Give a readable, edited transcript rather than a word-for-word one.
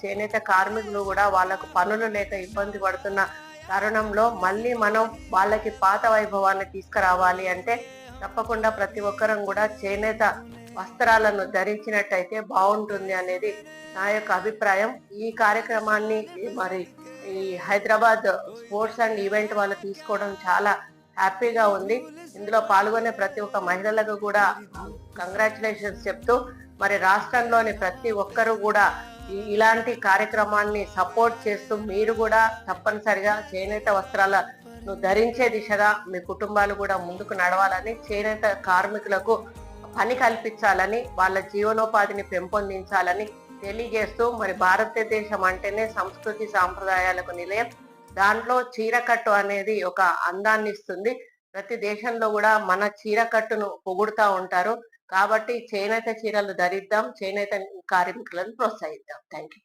చేనేత కార్మికులు కూడా వాళ్ళకు పనులు లేక ఇబ్బంది పడుతున్న తరుణంలో మళ్ళీ మనం వాళ్ళకి పాత వైభవాన్ని తీసుకురావాలి అంటే తప్పకుండా ప్రతి ఒక్కరం కూడా చేనేత వస్త్రాలను ధరించినట్టయితే బాగుంటుంది అనేది నా యొక్క అభిప్రాయం. ఈ కార్యక్రమాన్ని మరి ఈ హైదరాబాద్ స్పోర్ట్స్ అండ్ ఈవెంట్ వాళ్ళు తీసుకోవడం చాలా హ్యాపీగా ఉంది. ఇందులో పాల్గొనే ప్రతి ఒక్క మహిళలకు కూడా కంగ్రాచులేషన్స్ చెప్తూ మరి రాష్ట్రంలోని ప్రతి ఒక్కరూ కూడా ఇలాంటి కార్యక్రమాన్ని సపోర్ట్ చేస్తూ మీరు కూడా తప్పనిసరిగా చేనేత వస్త్రాలను ధరించే దిశగా మీ కుటుంబాలు కూడా ముందుకు నడవాలని, చేనేత కార్మికులకు పని కల్పించాలని, వాళ్ళ జీవనోపాధిని పెంపొందించాలని తెలియజేస్తూ మరి భారతదేశం అంటేనే సంస్కృతి సాంప్రదాయాలకు నిలయం. దాంట్లో చీరకట్టు అనేది ఒక అందాన్ని ఇస్తుంది. ప్రతి దేశంలో కూడా మన చీరకట్టును పొగుడుతా ఉంటారు. కాబట్టి చేనేత చీరలు ధరిద్దాం, చేనేత కార్మికులను ప్రోత్సహిద్దాం. Thank you.